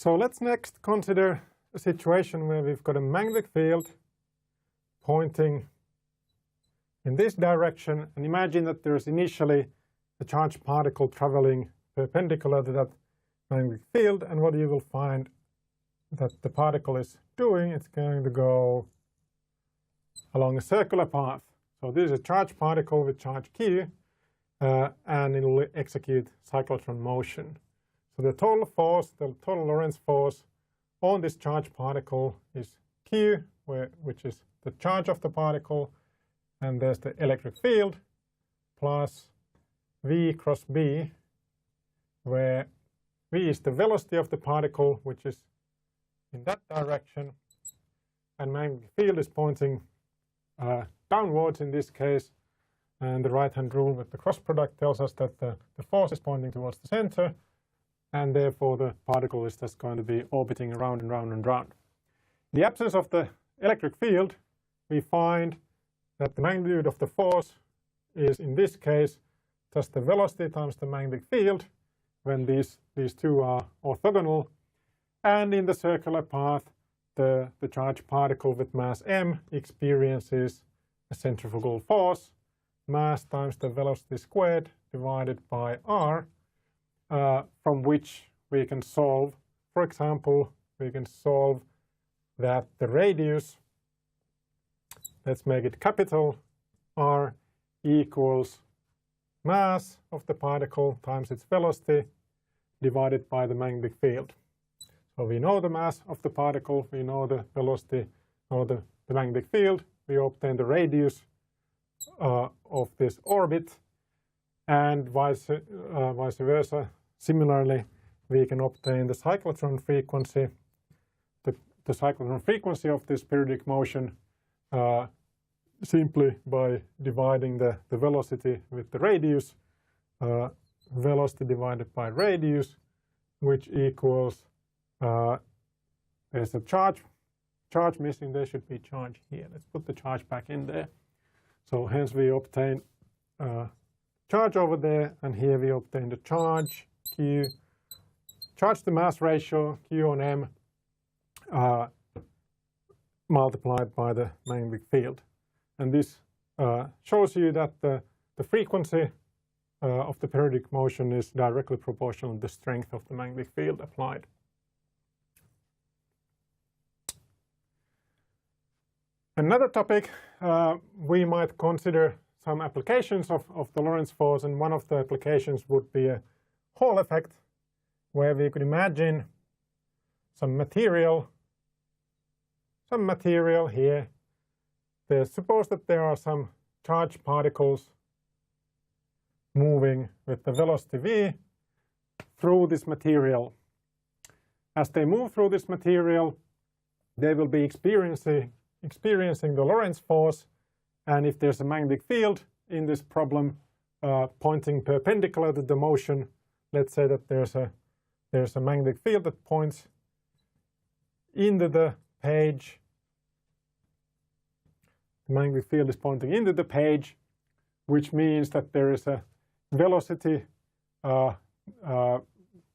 So let's next consider a situation where we've got a magnetic field pointing in this direction, and imagine that there's initially a charged particle traveling perpendicular to that magnetic field, and what you will find that the particle is doing, it's going to go along a circular path. So this is a charged particle with charge q, and it will execute cyclotron motion. So the total force, the total Lorentz force on this charged particle is q, which is the charge of the particle, and there's the electric field plus v cross b, where v is the velocity of the particle, which is in that direction, and magnetic field is pointing downwards in this case, and the right-hand rule with the cross product tells us that the force is pointing towards the center, and therefore the particle is just going to be orbiting around and round and round. In the absence of the electric field, we find that the magnitude of the force is, in this case, just the velocity times the magnetic field when these two are orthogonal. And in the circular path, the charged particle with mass m experiences a centrifugal force, mass times the velocity squared divided by r, from which we can solve, for example, we can solve that the radius, let's make it capital R, equals mass of the particle times its velocity divided by the magnetic field. So we know the mass of the particle, we know the velocity or the magnetic field, we obtain the radius of this orbit, and vice versa. Similarly, we can obtain the cyclotron frequency, the cyclotron frequency of this periodic motion simply by dividing the velocity with the radius, velocity divided by radius, which equals, there's a charge missing, there should be charge here. Let's put the charge back in there. So hence we obtain charge over there, and here we obtain the charge Q, charge to mass ratio Q on m multiplied by the magnetic field. And this shows you that the frequency of the periodic motion is directly proportional to the strength of the magnetic field applied. Another topic, we might consider some applications of the Lorentz force, and one of the applications would be a Hall effect, where we could imagine some material here. Suppose that there are some charged particles moving with the velocity v through this material. As they move through this material, they will be experiencing the Lorentz force, and if there's a magnetic field in this problem pointing perpendicular to the motion, let's say that there's a magnetic field that points into the page. The magnetic field is pointing into the page, which means that there is a velocity that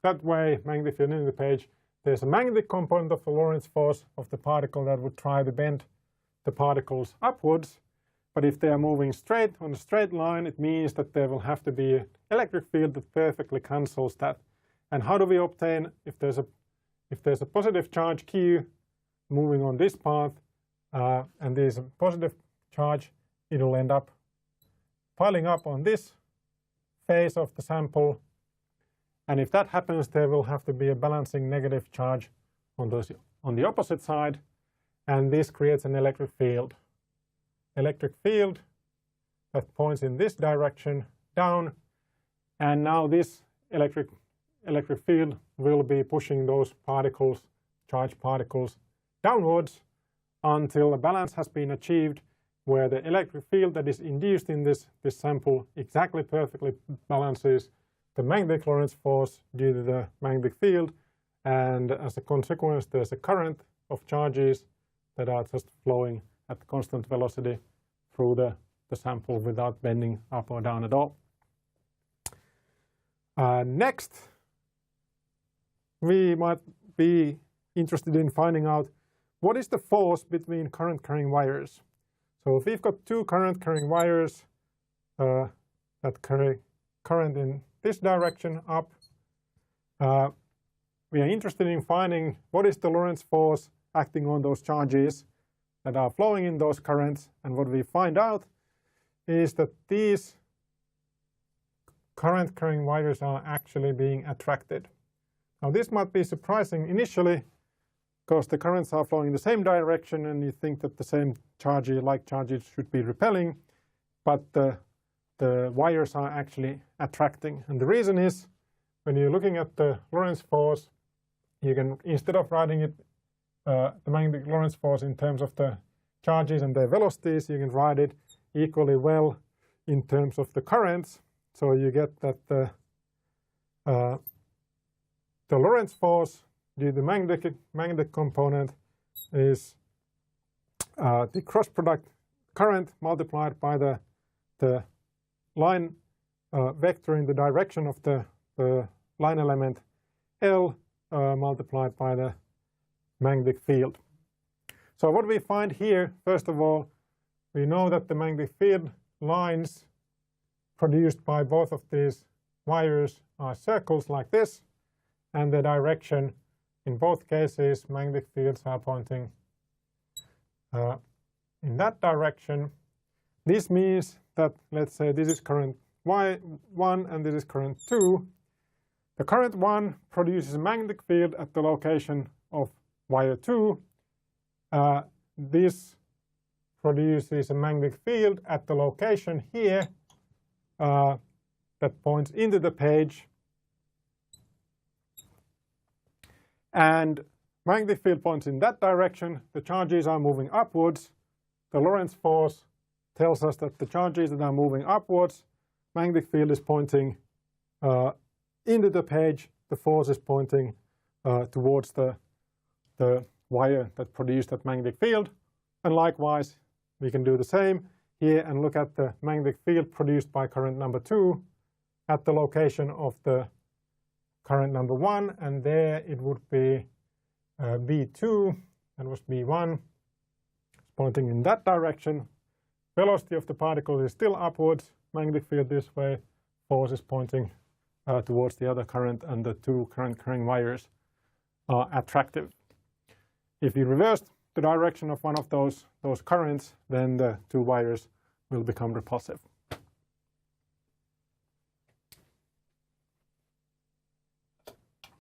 way, magnetic field into the page. There's a magnetic component of the Lorentz force of the particle that would try to bend the particles upwards. But if they are moving straight on a straight line, it means that there will have to be an electric field that perfectly cancels that. And how do we obtain, if there's a positive charge Q moving on this path, and there's a positive charge, it will end up piling up on this face of the sample. And if that happens, there will have to be a balancing negative charge on the opposite side, and this creates an electric field. Electric field that points in this direction down, and now this electric field will be pushing those particles, charged particles, downwards until a balance has been achieved where the electric field that is induced in this sample exactly perfectly balances the magnetic Lorentz force due to the magnetic field, and as a consequence there's a current of charges that are just flowing at constant velocity through the sample without bending up or down at all. Next, we might be interested in finding out what is the force between current carrying wires. So if we've got two current carrying wires that carry current in this direction up, we are interested in finding what is the Lorentz force acting on those charges that are flowing in those currents. And what we find out is that these current carrying wires are actually being attracted. Now this might be surprising initially because the currents are flowing in the same direction and you think that the same charges, like charges, should be repelling, but the wires are actually attracting. And the reason is, when you're looking at the Lorentz force, you can, instead of writing it the magnetic Lorentz force in terms of the charges and their velocities, you can write it equally well in terms of the currents. So you get that the Lorentz force due to the magnetic component is the cross product current multiplied by the line vector in the direction of the line element L multiplied by the magnetic field. So what we find here, first of all, we know that the magnetic field lines produced by both of these wires are circles like this, and the direction in both cases, magnetic fields are pointing in that direction. This means that, let's say this is current Y1 and this is current 2. The current 1 produces a magnetic field at the location of wire 2. This produces a magnetic field at the location here that points into the page. And magnetic field points in that direction. The charges are moving upwards. The Lorentz force tells us that the charges that are moving upwards, magnetic field is pointing into the page. The force is pointing towards the wire that produced that magnetic field. And likewise, we can do the same here and look at the magnetic field produced by current number 2 at the location of the current number 1, and there it would be B2, that was B1, pointing in that direction. Velocity of the particle is still upwards, magnetic field this way, force is pointing towards the other current, and the two current carrying wires are attractive. If you reverse the direction of one of those currents, then the two wires will become repulsive.